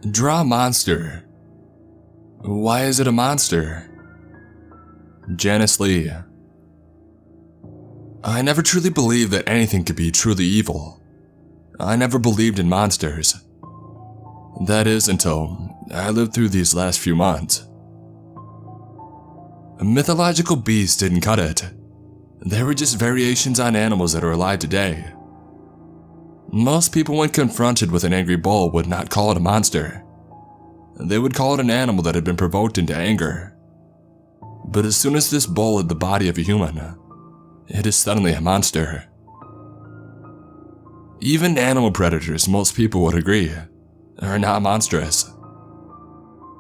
Draw a monster. Why is it a monster? Janice Lee. I never truly believed that anything could be truly evil. I never believed in monsters. That is until I lived through these last few months. Mythological beasts didn't cut it. They were just variations on animals that are alive today. Most people, when confronted with an angry bull, would not call it a monster. They would call it an animal that had been provoked into anger. But as soon as this bull had the body of a human, it is suddenly a monster. Even animal predators, most people would agree, are not monstrous.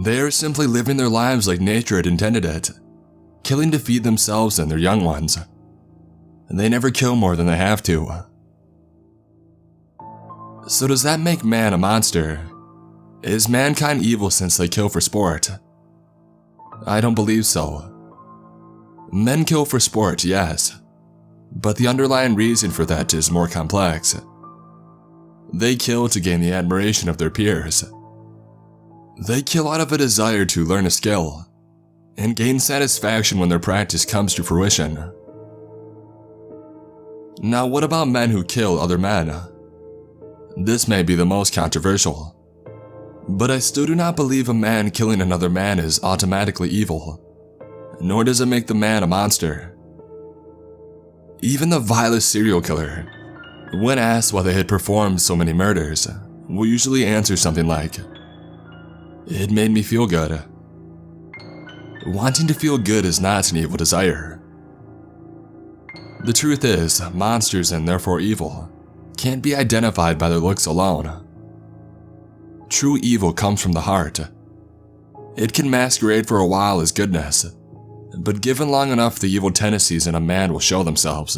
They are simply living their lives like nature had intended it, killing to feed themselves and their young ones. They never kill more than they have to. So does that make man a monster? Is mankind evil since they kill for sport? I don't believe so. Men kill for sport, yes, but the underlying reason for that is more complex. They kill to gain the admiration of their peers. They kill out of a desire to learn a skill and gain satisfaction when their practice comes to fruition. Now, what about men who kill other men? This may be the most controversial, but I still do not believe a man killing another man is automatically evil, nor does it make the man a monster. Even the vilest serial killer, when asked why they had performed so many murders, will usually answer something like, "It made me feel good." Wanting to feel good is not an evil desire. The truth is, monsters, and therefore evil, can't be identified by their looks alone. True evil comes from the heart. It can masquerade for a while as goodness, but given long enough, the evil tendencies in a man will show themselves.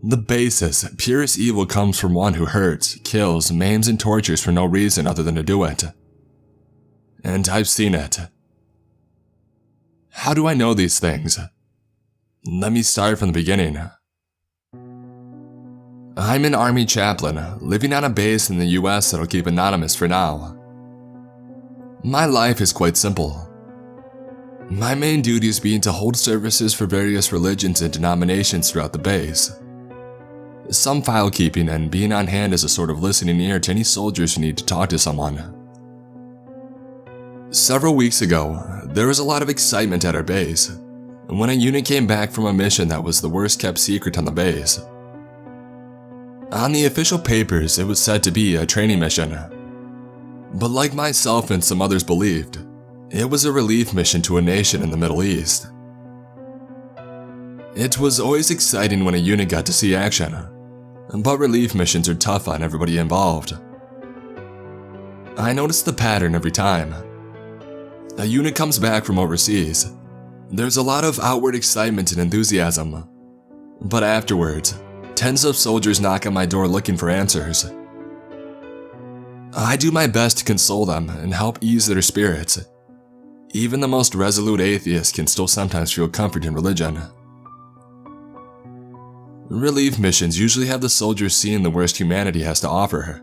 The basis, purest evil comes from one who hurts, kills, maims, and tortures for no reason other than to do it. And I've seen it. How do I know these things? Let me start from the beginning. I'm an Army chaplain, living on a base in the US that I'll keep anonymous for now. My life is quite simple. My main duty is being to hold services for various religions and denominations throughout the base. Some file keeping and being on hand as a sort of listening ear to any soldiers who need to talk to someone. Several weeks ago, there was a lot of excitement at our base when a unit came back from a mission that was the worst kept secret on the base. On the official papers, it was said to be a training mission. But like myself and some others believed, it was a relief mission to a nation in the Middle East. It was always exciting when a unit got to see action, but relief missions are tough on everybody involved. I noticed the pattern every time. A unit comes back from overseas. There's a lot of outward excitement and enthusiasm, but afterwards, tens of soldiers knock on my door looking for answers. I do my best to console them and help ease their spirits. Even the most resolute atheist can still sometimes feel comfort in religion. Relief missions usually have the soldiers seeing the worst humanity has to offer.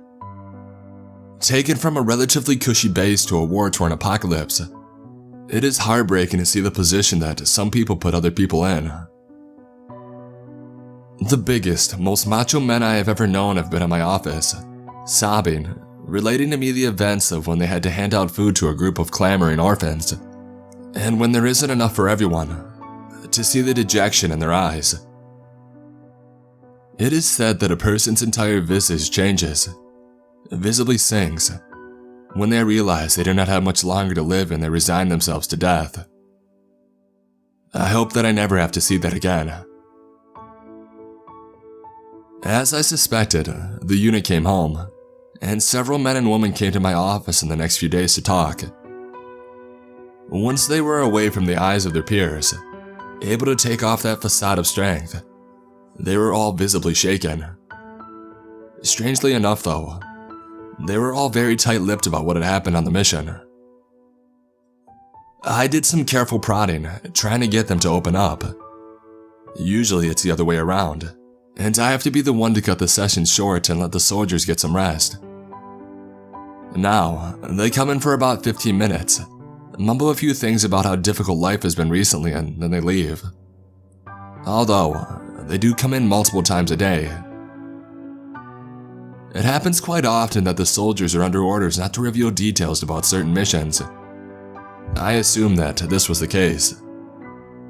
Taken from a relatively cushy base to a war-torn apocalypse, it is heartbreaking to see the position that some people put other people in. The biggest, most macho men I have ever known have been in my office, sobbing, relating to me the events of when they had to hand out food to a group of clamoring orphans, and when there isn't enough for everyone, to see the dejection in their eyes. It is said that a person's entire visage changes, visibly sinks, when they realize they do not have much longer to live and they resign themselves to death. I hope that I never have to see that again. As I suspected, the unit came home, and several men and women came to my office in the next few days to talk. Once they were away from the eyes of their peers, able to take off that facade of strength, they were all visibly shaken. Strangely enough though, they were all very tight-lipped about what had happened on the mission. I did some careful prodding, trying to get them to open up. Usually it's the other way around, and I have to be the one to cut the session short and let the soldiers get some rest. Now, they come in for about 15 minutes, mumble a few things about how difficult life has been recently, and then they leave. Although, they do come in multiple times a day. It happens quite often that the soldiers are under orders not to reveal details about certain missions. I assume that this was the case,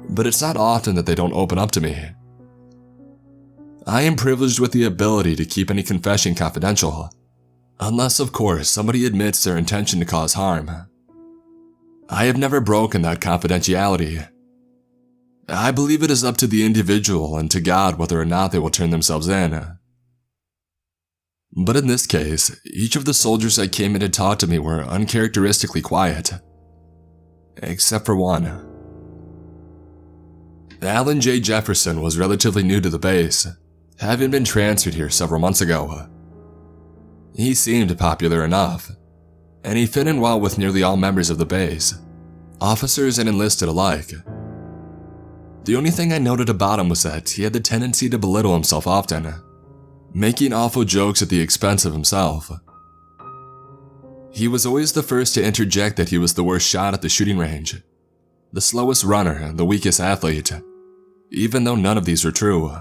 but it's not often that they don't open up to me. I am privileged with the ability to keep any confession confidential, unless of course somebody admits their intention to cause harm. I have never broken that confidentiality. I believe it is up to the individual and to God whether or not they will turn themselves in. But in this case, each of the soldiers that came in to talk to me were uncharacteristically quiet. Except for one. Alan J. Jefferson was relatively new to the base, having been transferred here several months ago. He seemed popular enough, and he fit in well with nearly all members of the base, officers and enlisted alike. The only thing I noted about him was that he had the tendency to belittle himself often, making awful jokes at the expense of himself. He was always the first to interject that he was the worst shot at the shooting range, the slowest runner, and the weakest athlete, even though none of these were true.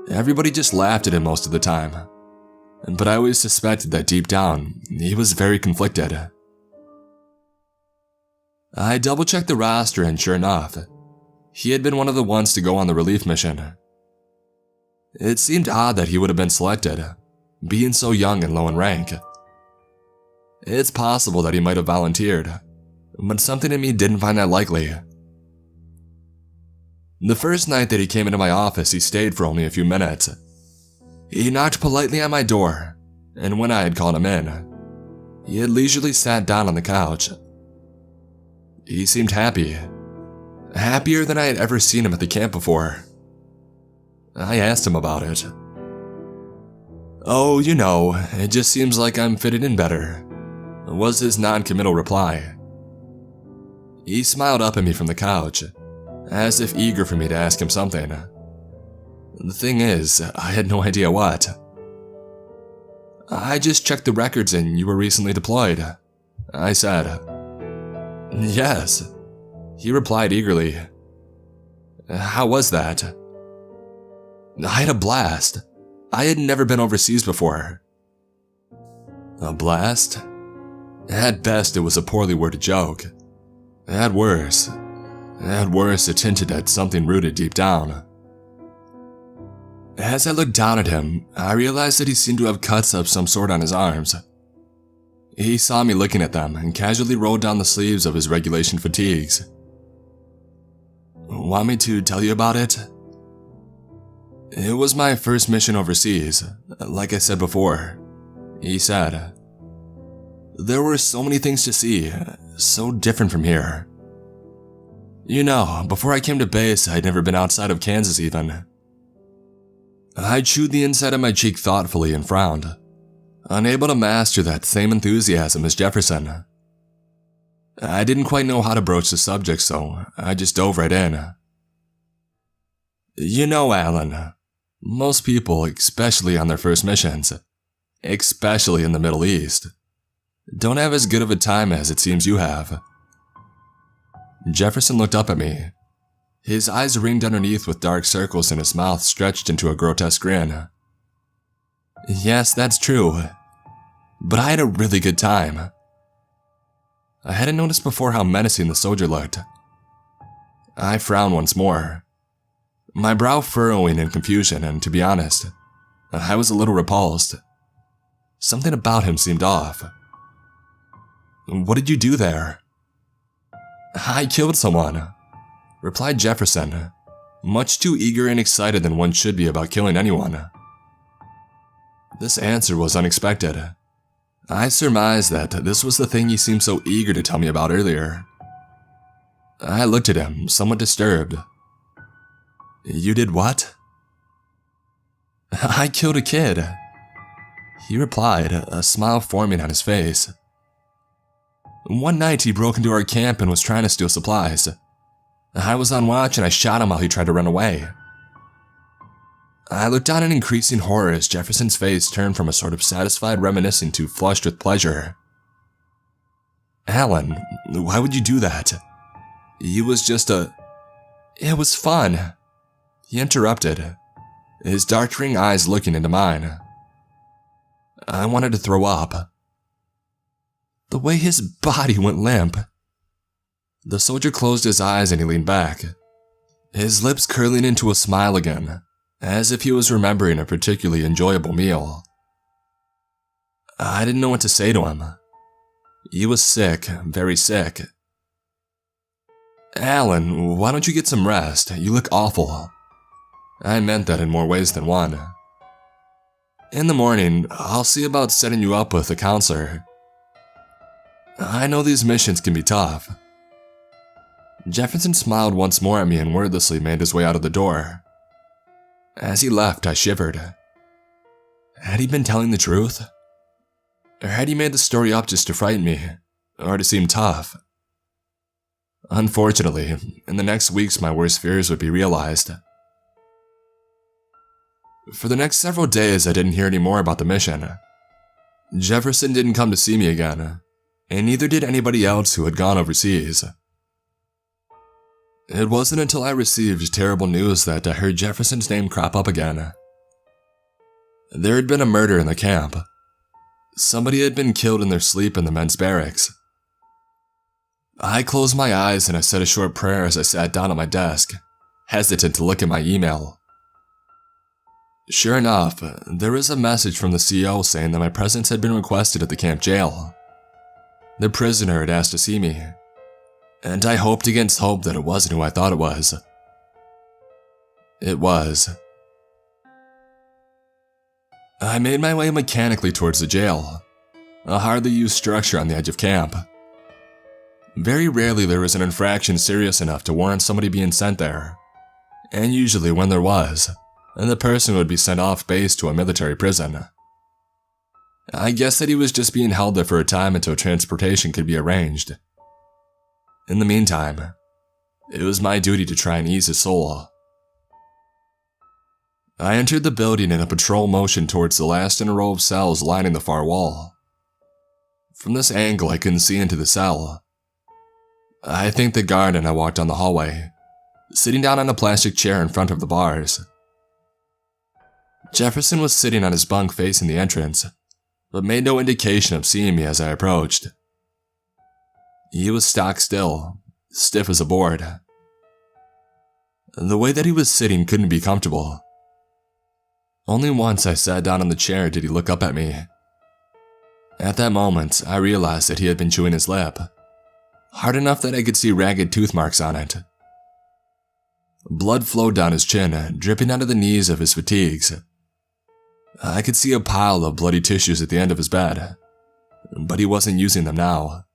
Everybody just laughed at him most of the time, but I always suspected that deep down, he was very conflicted. I double-checked the roster and sure enough, he had been one of the ones to go on the relief mission. It seemed odd that he would have been selected, being so young and low in rank. It's possible that he might have volunteered, but something in me didn't find that likely. The first night that he came into my office, he stayed for only a few minutes. He knocked politely on my door, and when I had called him in, he had leisurely sat down on the couch. He seemed happy, happier than I had ever seen him at the camp before. I asked him about it. "Oh, you know, it just seems like I'm fitting in better," was his non-committal reply. He smiled up at me from the couch, as if eager for me to ask him something. The thing is, I had no idea what. "I just checked the records and you were recently deployed," I said. "Yes," he replied eagerly. "How was that?" "I had a blast. I had never been overseas before." A blast? At best, it was a poorly worded joke. At worst, it hinted at something rooted deep down. As I looked down at him, I realized that he seemed to have cuts of some sort on his arms. He saw me looking at them and casually rolled down the sleeves of his regulation fatigues. "Want me to tell you about it?" "It was my first mission overseas, like I said before," he said. "There were so many things to see, so different from here. You know, before I came to base, I'd never been outside of Kansas even." I chewed the inside of my cheek thoughtfully and frowned, unable to master that same enthusiasm as Jefferson. I didn't quite know how to broach the subject, so I just dove right in. "You know, Alan, most people, especially on their first missions, especially in the Middle East, don't have as good of a time as it seems you have." Jefferson looked up at me. His eyes ringed underneath with dark circles and his mouth stretched into a grotesque grin. "Yes, that's true. But I had a really good time." I hadn't noticed before how menacing the soldier looked. I frowned once more, my brow furrowing in confusion, and to be honest, I was a little repulsed. Something about him seemed off. "What did you do there?" "I killed someone," replied Jefferson, much too eager and excited than one should be about killing anyone. This answer was unexpected. I surmised that this was the thing he seemed so eager to tell me about earlier. I looked at him, somewhat disturbed. "You did what?" "I killed a kid," he replied, a smile forming on his face. "One night he broke into our camp and was trying to steal supplies. I was on watch and I shot him while he tried to run away." I looked down in increasing horror as Jefferson's face turned from a sort of satisfied reminiscing to flushed with pleasure. Alan, why would you do that? It was just It was fun. He interrupted, his dark-green eyes looking into mine. I wanted to throw up. The way his body went limp. The soldier closed his eyes and he leaned back, his lips curling into a smile again, as if he was remembering a particularly enjoyable meal. I didn't know what to say to him. He was sick, very sick. Alan, why don't you get some rest? You look awful. I meant that in more ways than one. In the morning, I'll see about setting you up with a counselor. I know these missions can be tough. Jefferson smiled once more at me and wordlessly made his way out of the door. As he left, I shivered. Had he been telling the truth? Or had he made the story up just to frighten me, or to seem tough? Unfortunately, in the next weeks my worst fears would be realized. For the next several days I didn't hear any more about the mission. Jefferson didn't come to see me again, and neither did anybody else who had gone overseas. It wasn't until I received terrible news that I heard Jefferson's name crop up again. There had been a murder in the camp. Somebody had been killed in their sleep in the men's barracks. I closed my eyes and I said a short prayer as I sat down at my desk, hesitant to look at my email. Sure enough, there was a message from the CO saying that my presence had been requested at the camp jail. The prisoner had asked to see me, and I hoped against hope that it wasn't who I thought it was. It was. I made my way mechanically towards the jail, a hardly used structure on the edge of camp. Very rarely there was an infraction serious enough to warrant somebody being sent there, and usually when there was, the person would be sent off base to a military prison. I guess that he was just being held there for a time until transportation could be arranged. In the meantime, it was my duty to try and ease his soul. I entered the building in a patrol motion towards the last in a row of cells lining the far wall. From this angle I couldn't see into the cell. I thanked the guard and I walked down the hallway, sitting down on a plastic chair in front of the bars. Jefferson was sitting on his bunk facing the entrance, but made no indication of seeing me as I approached. He was stock still, stiff as a board. The way that he was sitting couldn't be comfortable. Only once I sat down on the chair did he look up at me. At that moment, I realized that he had been chewing his lip, hard enough that I could see ragged tooth marks on it. Blood flowed down his chin, dripping onto the knees of his fatigues. I could see a pile of bloody tissues at the end of his bed, but he wasn't using them now.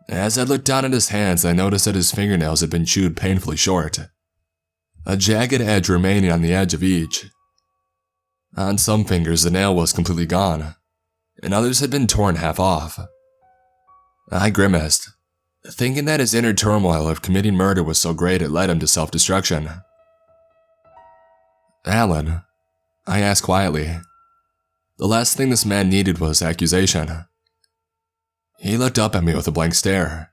As I looked down at his hands, I noticed that his fingernails had been chewed painfully short, a jagged edge remaining on the edge of each. On some fingers, the nail was completely gone, and others had been torn half off. I grimaced, thinking that his inner turmoil of committing murder was so great it led him to self-destruction. Alan, I asked quietly. The last thing this man needed was accusation. He looked up at me with a blank stare.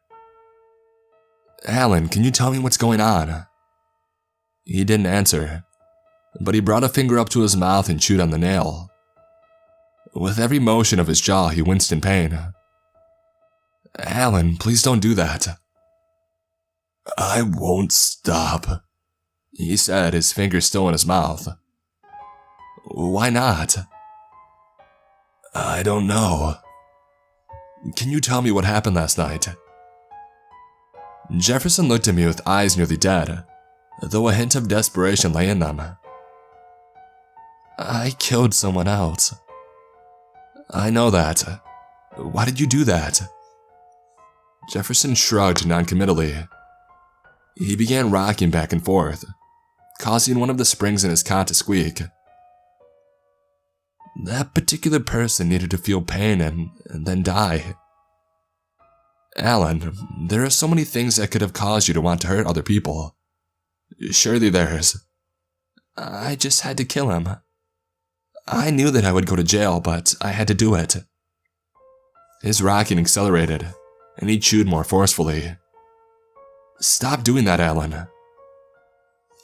Alan, can you tell me what's going on? He didn't answer, but he brought a finger up to his mouth and chewed on the nail. With every motion of his jaw, he winced in pain. Alan, please don't do that. I won't stop, he said, his finger still in his mouth. Why not? I don't know. Can you tell me what happened last night? Jefferson looked at me with eyes nearly dead, though a hint of desperation lay in them. I killed someone else. I know that. Why did you do that? Jefferson shrugged noncommittally. He began rocking back and forth, causing one of the springs in his cot to squeak. That particular person needed to feel pain and then die. Alan, there are so many things that could have caused you to want to hurt other people. Surely there's... I just had to kill him. I knew that I would go to jail, but I had to do it. His rocking accelerated, and he chewed more forcefully. Stop doing that, Alan.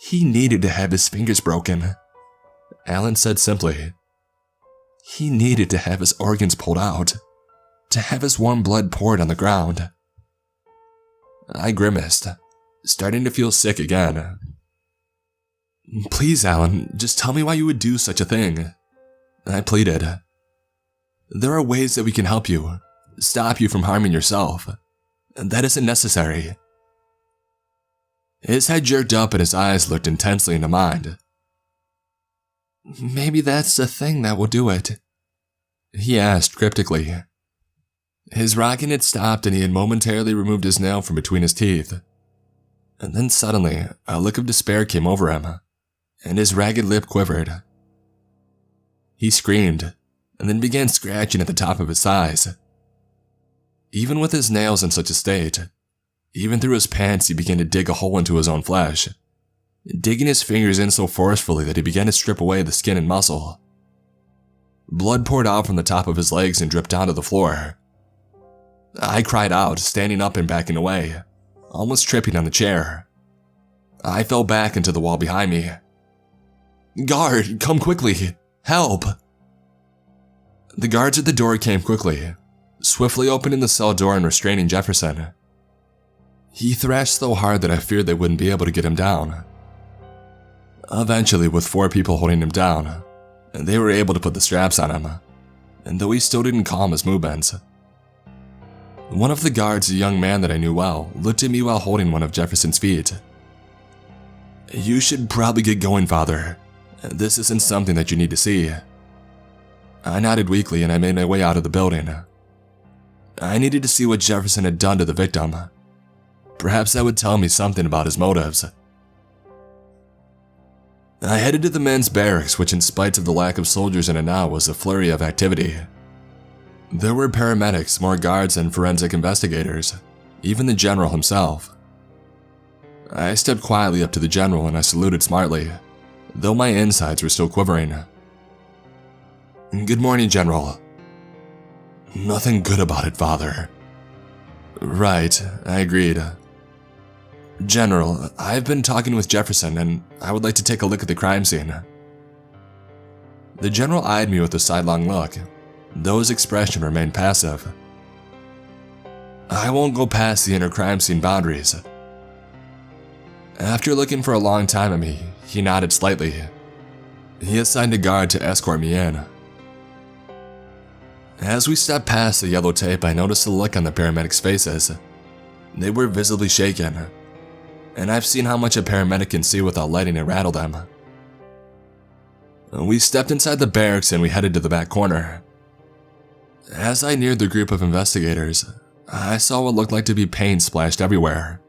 He needed to have his fingers broken, Alan said simply. He needed to have his organs pulled out, to have his warm blood poured on the ground. I grimaced, starting to feel sick again. Please, Alan, just tell me why you would do such a thing, I pleaded. There are ways that we can help you, stop you from harming yourself. That isn't necessary. His head jerked up and his eyes looked intensely into mine. Maybe that's the thing that will do it, he asked cryptically. His rocking had stopped and he had momentarily removed his nail from between his teeth. And then suddenly, a look of despair came over him, and his ragged lip quivered. He screamed, and then began scratching at the top of his thighs. Even with his nails in such a state, even through his pants he began to dig a hole into his own flesh, digging his fingers in so forcefully that he began to strip away the skin and muscle. Blood poured out from the top of his legs and dripped down to the floor. I cried out, standing up and backing away, almost tripping on the chair. I fell back into the wall behind me. Guard, come quickly! Help! The guards at the door came quickly, swiftly opening the cell door and restraining Jefferson. He thrashed so hard that I feared they wouldn't be able to get him down. Eventually, with 4 people holding him down, they were able to put the straps on him, and though he still didn't calm his movements. One of the guards, a young man that I knew well, looked at me while holding one of Jefferson's feet. You should probably get going, Father. This isn't something that you need to see. I nodded weakly and I made my way out of the building. I needed to see what Jefferson had done to the victim. Perhaps that would tell me something about his motives. I headed to the men's barracks, which in spite of the lack of soldiers in it now was a flurry of activity. There were paramedics, more guards, and forensic investigators, even the general himself. I stepped quietly up to the general and I saluted smartly, though my insides were still quivering. Good morning, General. Nothing good about it, Father. Right, I agreed. General, I've been talking with Jefferson and I would like to take a look at the crime scene. The general eyed me with a sidelong look, though his expression remained passive. I won't go past the inner crime scene boundaries. After looking for a long time at me, he nodded slightly. He assigned a guard to escort me in. As we stepped past the yellow tape, I noticed a look on the paramedics' faces. They were visibly shaken, and I've seen how much a paramedic can see without letting it rattle them. We stepped inside the barracks and we headed to the back corner. As I neared the group of investigators, I saw what looked like to be paint splashed everywhere.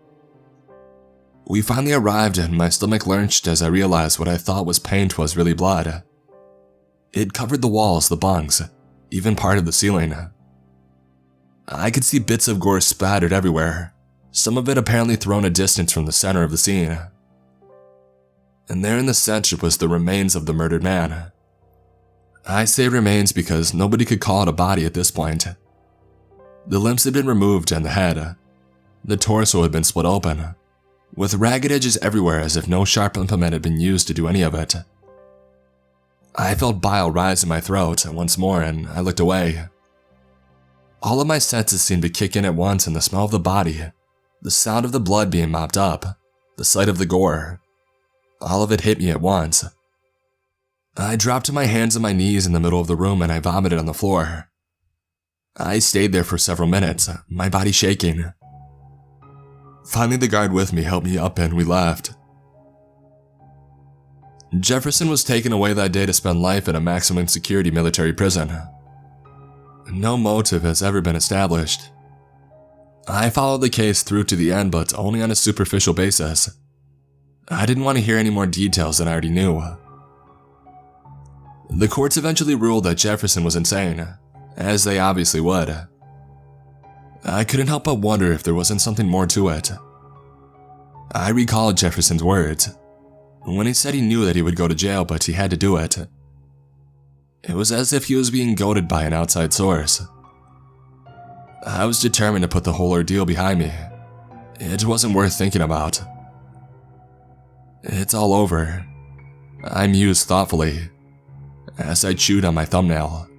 We finally arrived and my stomach lurched as I realized what I thought was paint was really blood. It covered the walls, the bunks, even part of the ceiling. I could see bits of gore spattered everywhere, some of it apparently thrown a distance from the center of the scene. And there in the center was the remains of the murdered man. I say remains because nobody could call it a body at this point. The limbs had been removed and the head. The torso had been split open, with ragged edges everywhere as if no sharp implement had been used to do any of it. I felt bile rise in my throat once more and I looked away. All of my senses seemed to kick in at once, and the smell of the body, the sound of the blood being mopped up, the sight of the gore, all of it hit me at once. I dropped to my hands and my knees in the middle of the room and I vomited on the floor. I stayed there for several minutes, my body shaking. Finally, the guard with me helped me up and we left. Jefferson was taken away that day to spend life in a maximum security military prison. No motive has ever been established. I followed the case through to the end, but only on a superficial basis. I didn't want to hear any more details than I already knew. The courts eventually ruled that Jefferson was insane, as they obviously would. I couldn't help but wonder if there wasn't something more to it. I recalled Jefferson's words. When he said he knew that he would go to jail, but he had to do it, it was as if he was being goaded by an outside source. I was determined to put the whole ordeal behind me. It wasn't worth thinking about. It's all over, I mused thoughtfully, as I chewed on my thumbnail.